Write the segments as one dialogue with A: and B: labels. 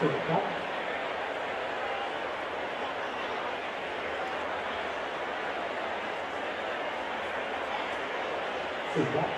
A: 10ครับ10ครับ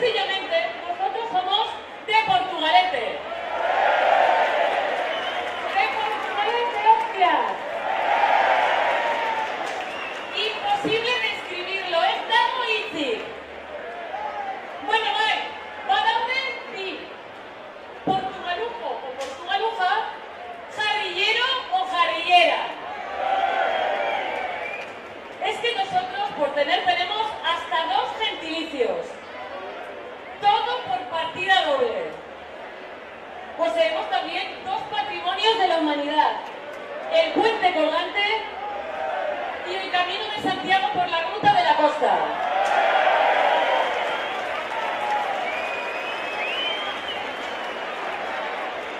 A: sencillamente nosotros somos de Portugalete. ¡De Portugalete, hostias! Imposible describirlo, es tan easy. Bueno, badaude bi. Portugalujo o portugaluja, jarrillero o jarrillera. Es que nosotros, tenemos hasta 2 gentilicios. Todo por partida doble. Poseemos también 2 patrimonios de la humanidad. El puente colgante y el camino de Santiago por la ruta de la costa.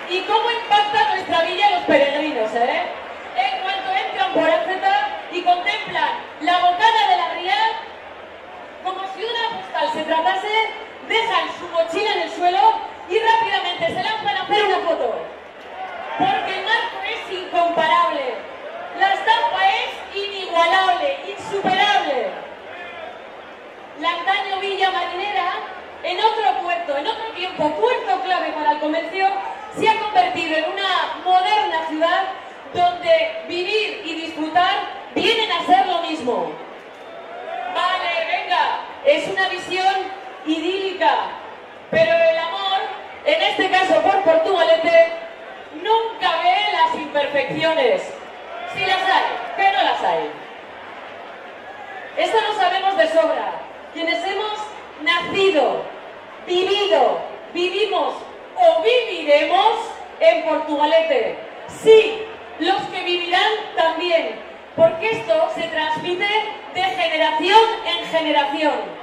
A: ¿Y cómo impacta nuestra villa a los peregrinos, En cuanto entran por África y contemplan la bocana de la ría, como si una postal se tratase, dejan su mochila en el suelo y rápidamente se lanzan a hacer una foto. Porque el marco es incomparable, la estampa es inigualable, insuperable. La antaño villa marinera, en otro puerto, en otro tiempo, puerto clave para el comercio, se ha convertido en una moderna ciudad donde vivir y disfrutar vienen a ser lo mismo. Vale, venga, es una visión idílica, pero el amor, en este caso por Portugalete, nunca ve las imperfecciones. Si las hay, que no las hay. Esto lo sabemos de sobra. Quienes hemos nacido, vivido, vivimos o viviremos en Portugalete. Sí, los que vivirán también, porque esto se transmite de generación en generación.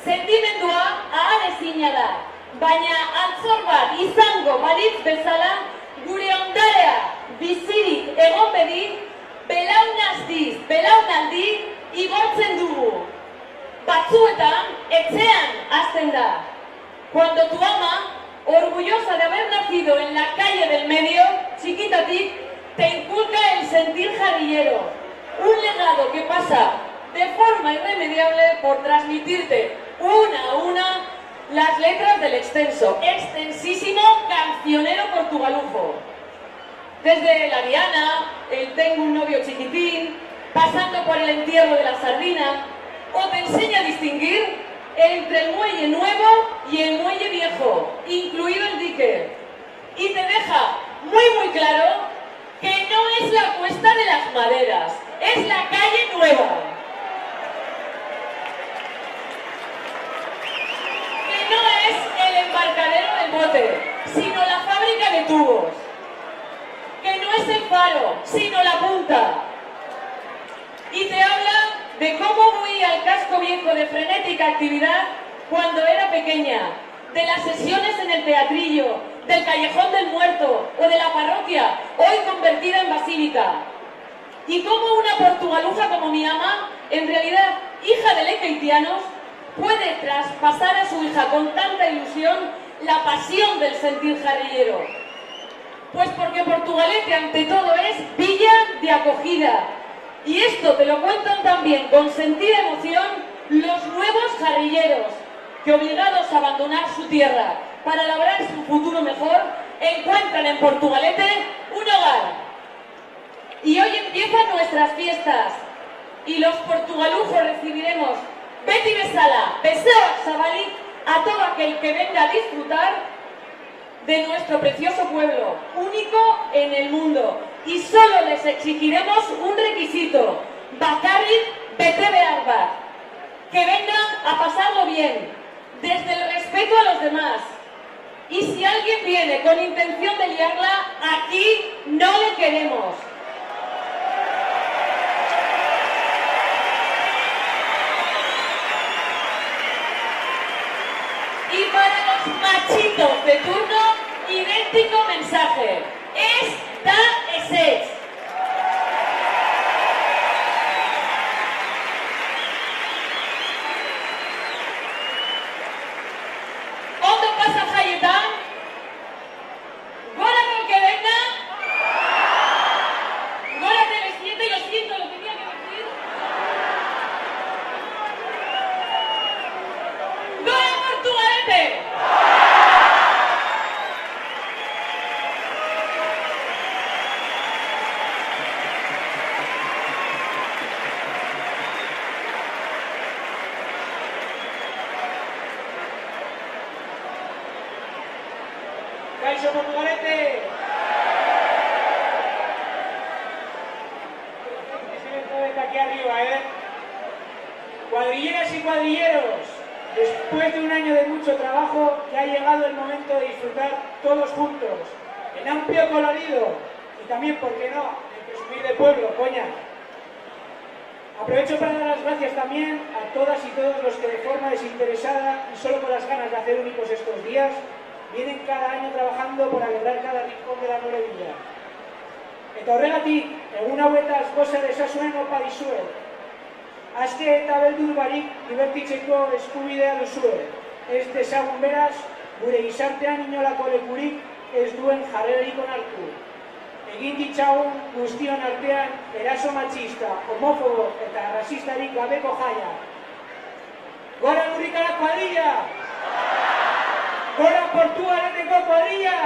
A: Sentimendua ahal ezina da, baina antzor bat izango balitz bezala, gure ondarea bizirik egon bedi, belaunaldi igortzen dugu. Batzuetan, etxean hasten da. Cuando tu ama, orgullosa de haber nacido en la calle del medio, chiquitatic, te inculca el sentir jarrillero, un legado que pasa de forma irremediable por transmitirte una a una las letras del extensísimo cancionero portugalujo. Desde la diana, el tengo un novio chiquitín, pasando por el entierro de la sardina, o te enseña a distinguir entre el muelle nuevo y el muelle viejo, incluido el dique. Y te deja muy claro que no es la Cuesta de las Maderas, es la calle nueva. Que no es el embarcadero del bote, sino la fábrica de tubos. Que no es el faro, sino la punta. Y te habla de cómo fui al casco viejo de frenética actividad cuando era pequeña, de las sesiones en el teatrillo, del Callejón del Muerto o de la parroquia, hoy convertida en basílica. Y cómo una portugaluja como mi ama, en realidad hija de lequeitianos, puede traspasar a su hija con tanta ilusión la pasión del sentir jarrillero. Pues porque Portugalete ante todo es villa de acogida. Y esto te lo cuentan también con sentida emoción los nuevos jarrilleros, que obligados a abandonar su tierra para labrar su futuro mejor, encuentran en Portugalete un hogar. Y hoy empiezan nuestras fiestas, y los portugalujos recibiremos beti bezala, besoak zabalik, a todo aquel que venga a disfrutar de nuestro precioso pueblo, único en el mundo. Y solo les exigiremos un requisito, bakarrik bete behar bat, que vengan a pasarlo bien, desde el respeto a los demás. Y si alguien viene con intención de liarla, aquí no le queremos. Y para los machitos de turno, idéntico mensaje. Esta es. ¿Dónde pasa Jayetán? Górame que venga. Górate el siete y lo siento, lo tenía que decir. ¡Gora Portugal!
B: Kaixo Portugalete! Ese aquí arriba, Cuadrilleras y cuadrilleros, después de un año de mucho trabajo, ya ha llegado el momento de disfrutar todos juntos, en amplio colorido, y también, ¿por qué no?, en presumir de pueblo, coña. Aprovecho para dar las gracias también a todas y todos los que de forma desinteresada y solo con las ganas de hacer únicos estos días, vienen cada año trabajando por alegrar cada rincón de la noble villa. Eta horregatik, egun hauetaz goza dezazuen opa dizuet. Aske eta beldur barik divertitzeko eskubidea duzue. Ez dezagun beraz, gure gizartean inolako lekurik ez duen jarrerarik onartu. Egin ditzagun guztion artean eraso matxista, homofobo eta rasistarik gabeko jaia. Gora Lurrikara kuadrilla! Gora Portugaleteko kuadrilla!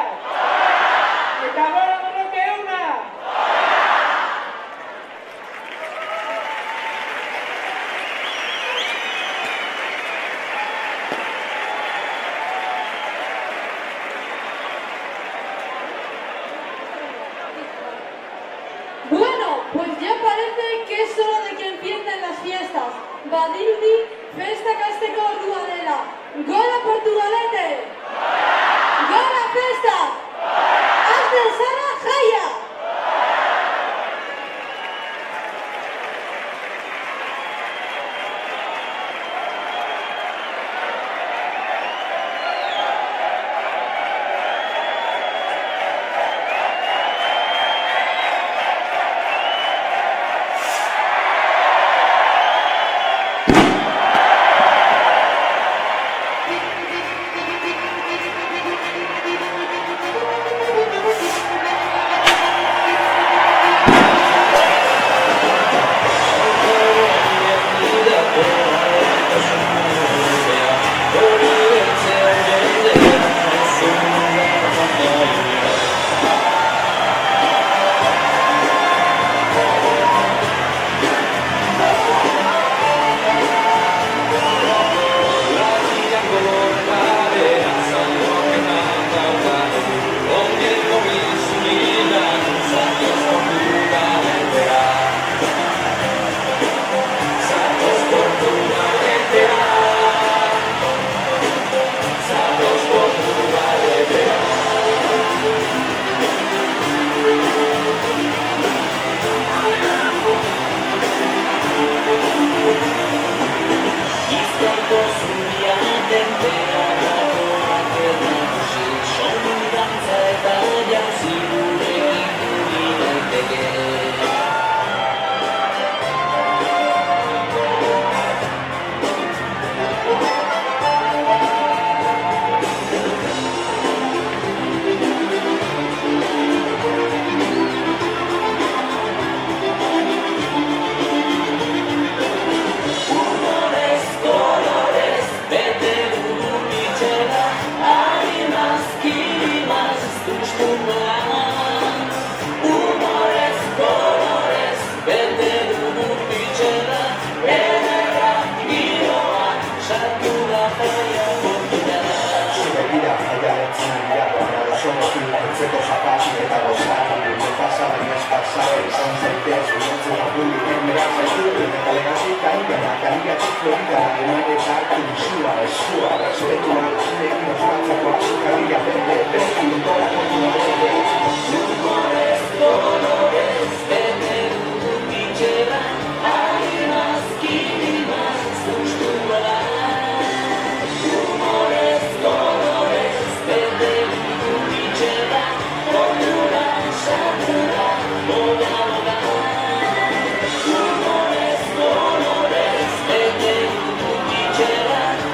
B: Eta gora Borroke euna!
C: Bueno, pues ya parece que es hora de que empiecen las fiestas. Badirudi, festa kasteko ordua dela. Gora Portugalete! Gora festa! Hazten zara jaia!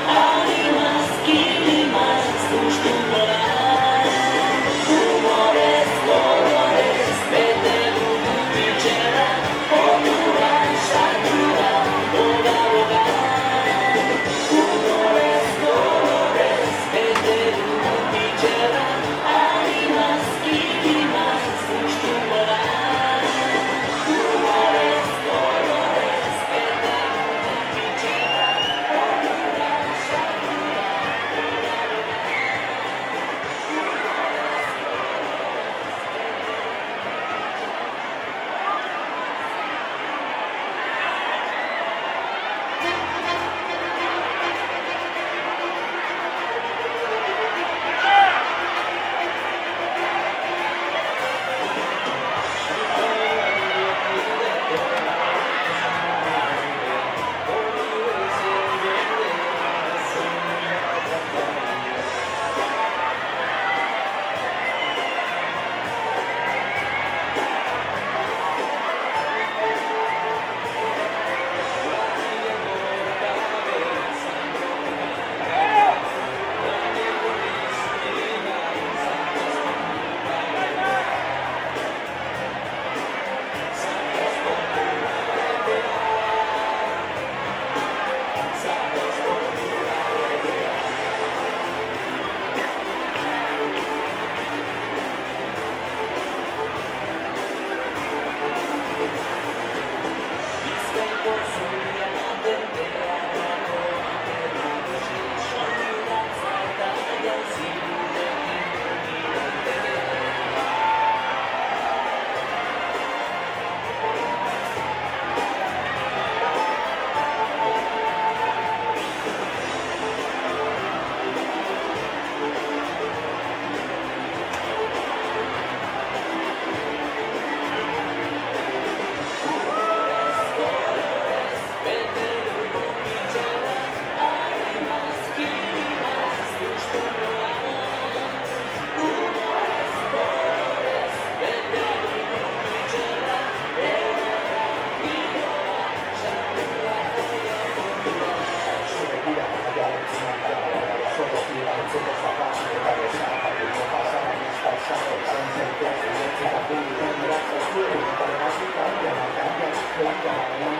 D: Ah! Gracias.